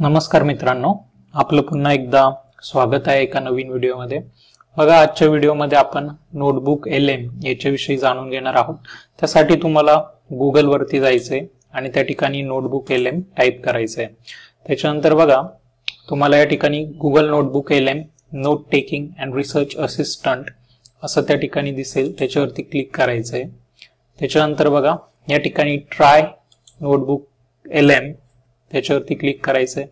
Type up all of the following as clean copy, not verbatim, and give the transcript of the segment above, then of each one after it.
नमस्कार मित्रांनो, आपलं पुन्हा एकदा स्वागत आहे एका नवीन व्हिडिओमध्ये। बघा, आजच्या व्हिडिओमध्ये आपण नोटबुक LM याच्याविषयी जाणून घेणार आहोत। त्यासाठी तुम्हाला गुगल वरती जायचंय आणि त्या ठिकाणी नोटबुक LM टाइप करायचंय। त्याच्यानंतर बघा, तुम्हाला या ठिकाणी Google notebook LM note taking and research assistant असं त्या ठिकाणी दिसेल, त्याच्यावरती क्लिक करायचंय। त्याच्यानंतर बघा, या ठिकाणी ट्राय नोटबुक LM त्याच्यावरती क्लिक करायचंय।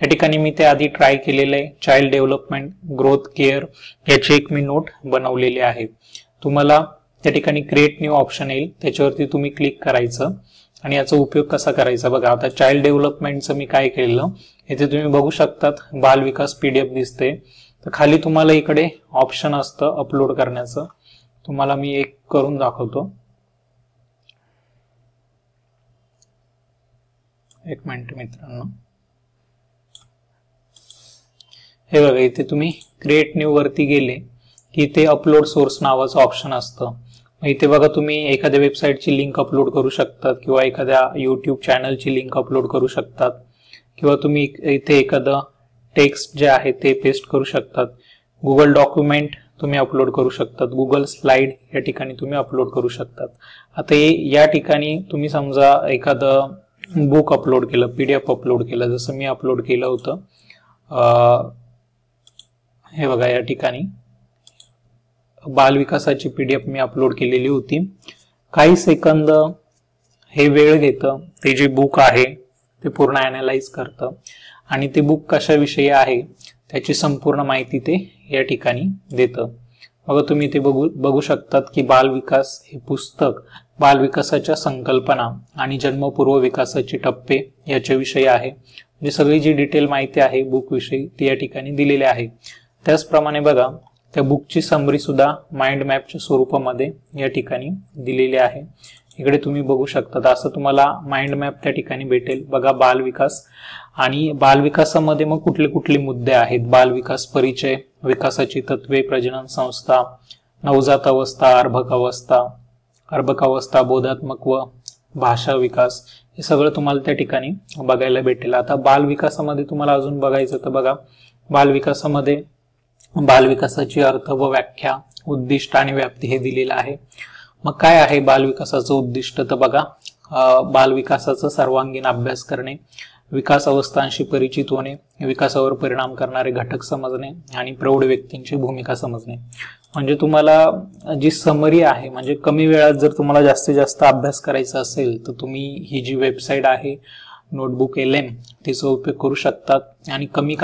या ठिकाणी मी ते आधी ट्राय केलेलं आहे। चाइल्ड डेव्हलपमेंट ग्रोथ केअर याची एक मी नोट बनवलेली आहे। तुम्हाला त्या ठिकाणी क्रिएट न्यू ऑप्शन येईल, त्याच्यावरती तुम्ही क्लिक करायचं आणि याचा उपयोग कसा करायचा बघा। आता चाइल्ड डेव्हलपमेंटचं मी काय केलेलं, इथे तुम्ही बघू शकतात बाल विकास PDF दिसते। तर खाली तुम्हाला इकडे ऑप्शन असतं अपलोड करण्याचं। तुम्हाला मी एक करून दाखवतो, एक मिनिट मित्रांनो। हे बघा, इथे तुम्ही क्रिएट न्यू वरती गेले की इथे अपलोड सोर्स नावाचं ऑप्शन असतं। इथे बघा, तुम्ही एखाद्या वेबसाईटची लिंक अपलोड करू शकतात किंवा एखाद्या YouTube चॅनलची लिंक अपलोड करू शकतात किंवा तुम्ही इथे एखादं टेक्स्ट जे आहे ते पेस्ट करू शकतात। गुगल डॉक्युमेंट तुम्ही अपलोड करू शकतात, गुगल स्लाइड या ठिकाणी तुम्ही अपलोड करू शकतात। आता या ठिकाणी तुम्ही समजा एखादं बुक अपलोड केलं, PDF अपलोड केलं, जसं मी अपलोड केलं होतं। हे बघा, या ठिकाणी बाल विकासाची PDF मी अपलोड केलेली होती। काही सेकंद हे वेळ घेतं, ते जे बुक आहे ते पूर्ण अॅनालाइज करतं आणि ते बुक कशाविषयी आहे त्याची संपूर्ण माहिती ते या ठिकाणी देतं। बघा, तुम्ही ते बघू शकतात की बाल विकास हे पुस्तक बाल विकासाच्या संकल्पना आणि जन्मपूर्व विकासाचे टप्पे याच्याविषयी आहे। म्हणजे सगळी जी डिटेल माहिती आहे बुक विषयी ती या ठिकाणी दिलेली आहे। त्याचप्रमाणे बघा, त्या बुकची समरी सुद्धा माइंड मॅपच्या स्वरूपामध्ये या ठिकाणी दिलेली आहे। इकडे तुम्ही बघू शकता, असं तुम्हाला माइंड मॅप त्या ठिकाणी भेटेल। बघा, बाल विकास आणि बाल विकासामध्ये मग कुठले कुठले मुद्दे आहेत, बाल विकास परिचय, विकासाची तत्वे, प्रजनन संस्था, नवजात अवस्था, अर्भकावस्था, बोधात्मक व भाषा विकास, हे सगळं तुम्हाला त्या ठिकाणी बघायला भेटेल। आता बाल विकासामध्ये तुम्हाला अजून बघायचं तर बघा, बाल विकासामध्ये बाल विकासाची अर्थ व व्याख्या, उद्दिष्ट आणि व्याप्ती हे दिलेलं आहे। मग काय आहे बाल विकासाचं उद्दिष्ट, तर बघा, बाल विकासाचा सर्वांगीण अभ्यास करणे, विकास अवस्थांशी परिचित होणे, विकासावर परिणाम करणारे घटक समजणे आणि प्रौढ व्यक्तींची भूमिका समजणे। म्हणजे तुम्हाला जी समरी आहे, म्हणजे कमी वेळात जर तुम्हाला जास्तीत जास्त अभ्यास करायचा असेल तर तुम्ही ही जी वेबसाईट आहे नोटबुक LM तिचा उपयोग करू शकतात आणि कमी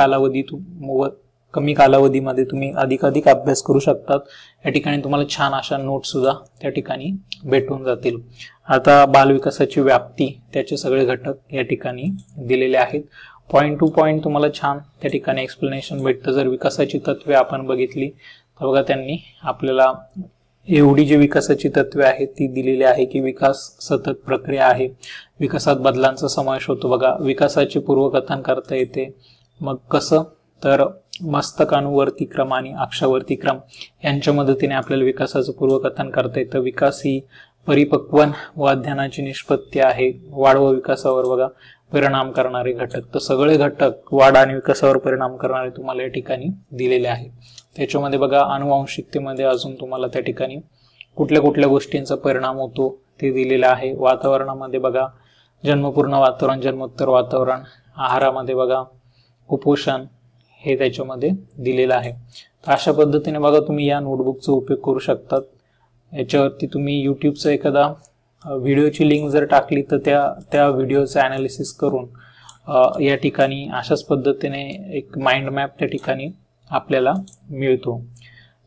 कालावधीमध्ये तुम्ही अधिकाधिक अभ्यास करू शकतात। या ठिकाणी तुम्हाला छान अशा नोट सुद्धा त्या ठिकाणी भेटून जातील। आता बाल विकासाची व्याप्ती, त्याचे सगळे घटक या ठिकाणी दिलेले आहेत। पॉइंट टू पॉइंट तुम्हाला छान त्या ठिकाणी एक्सप्लेनेशन भेटतं। जर विकासाची तत्वे आपण बघितली तर बघा, त्यांनी आपल्याला एवढी जी विकासाची तत्वे आहेत ती दिलेली आहे की विकास सतत प्रक्रिया आहे, विकासात बदलांचा समावेश होतो। बघा, विकासाचे पूर्वकथन करता येते। मग कसं, तर मस्तकानुवर्ती क्रम आणि अक्षावर्ती क्रम यांच्या मदतीने आपल्याला विकासाचं पूर्वकथन करता येतं। विकास ही परिपक्वन व अध्ययनाची निष्पत्ती आहे। वाढ व विकासावर बघा परिणाम करणारे घटक, तर सगळे घटक वाढ आणि विकासावर परिणाम करणारे तुम्हाला या ठिकाणी दिलेले आहे। त्याच्यामध्ये बघा, अनुवांशिकतेमध्ये अजून तुम्हाला त्या ठिकाणी कुठल्या कुठल्या गोष्टींचा परिणाम होतो ते दिलेलं आहे। वातावरणामध्ये बघा, जन्मपूर्ण वातावरण, जन्मोत्तर वातावरण, आहारामध्ये बघा कुपोषण, हे त्याच्यामध्ये दिलेलं आहे। तर अशा पद्धतीने बघा, तुम्ही या नोटबुकचा उपयोग करू शकतात। याच्यावरती तुम्ही YouTubeचा एखादा व्हिडिओची लिंक जर टाकली तर त्या व्हिडिओचं अनालिसिस करून या ठिकाणी अशाच पद्धतीने एक माइंड मॅप त्या ठिकाणी आपल्याला मिळतो।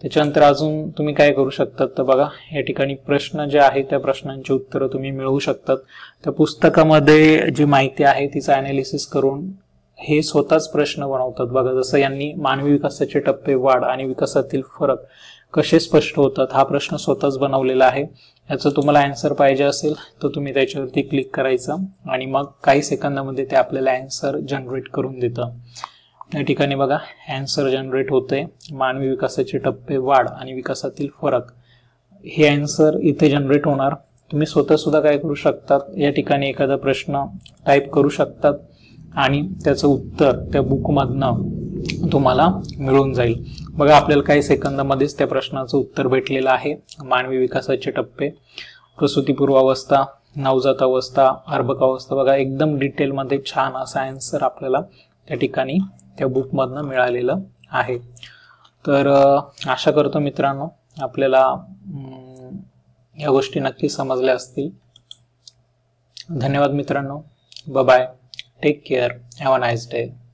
त्याच्यानंतर अजून तुम्ही काय करू शकतात तर बघा, या ठिकाणी प्रश्न जे आहे त्या प्रश्नांची उत्तरं तुम्ही मिळवू शकतात। त्या पुस्तकामध्ये जी माहिती आहे तिचं अनालिसिस करून हे स्वतःच प्रश्न बनवतात। बघा, जसं यांनी मानवी विकासाचे टप्पे, वाढ आणि विकासातील फरक कसे स्पष्ट होतात हा प्रश्न स्वतःच बनवलेला आहे। याचं तुम्हाला आन्सर पाहिजे असेल तर तुम्ही त्याच्यावरती क्लिक करायचं आणि मग काही सेकंदामध्ये ते आपल्याला आन्सर जनरेट करून देतं। या ठिकाणी बघा, आन्सर जनरेट होते, मानवी विकासाचे टप्पे, वाढ आणि विकासातील फरक, हे आन्सर इथे जनरेट होणार। तुम्ही स्वतः सुद्धा काय करू शकतात, या ठिकाणी एखादा प्रश्न टाइप करू शकतात आणि त्याचं उत्तर त्या बुकमधनं तुम्हाला मिळून जाईल. बघा आपल्याला काही सेकंदामध्येच त्या प्रश्नाचं उत्तर भेटलेलं आहे. मानवी विकासाचे टप्पे, प्रसूतीपूर्व अवस्था, नवजात अवस्था, अर्भकावस्था, बघा एकदम डिटेलमध्ये छान असा आन्सर आपल्याला त्या ठिकाणी त्या बुकमधनं मिळालेलं आहे. तर आशा करतो मित्रांनो आपल्याला या गोष्टी नक्की समजल्या असतील. धन्यवाद मित्रांनो. Bye bye. Take care. Have a nice day.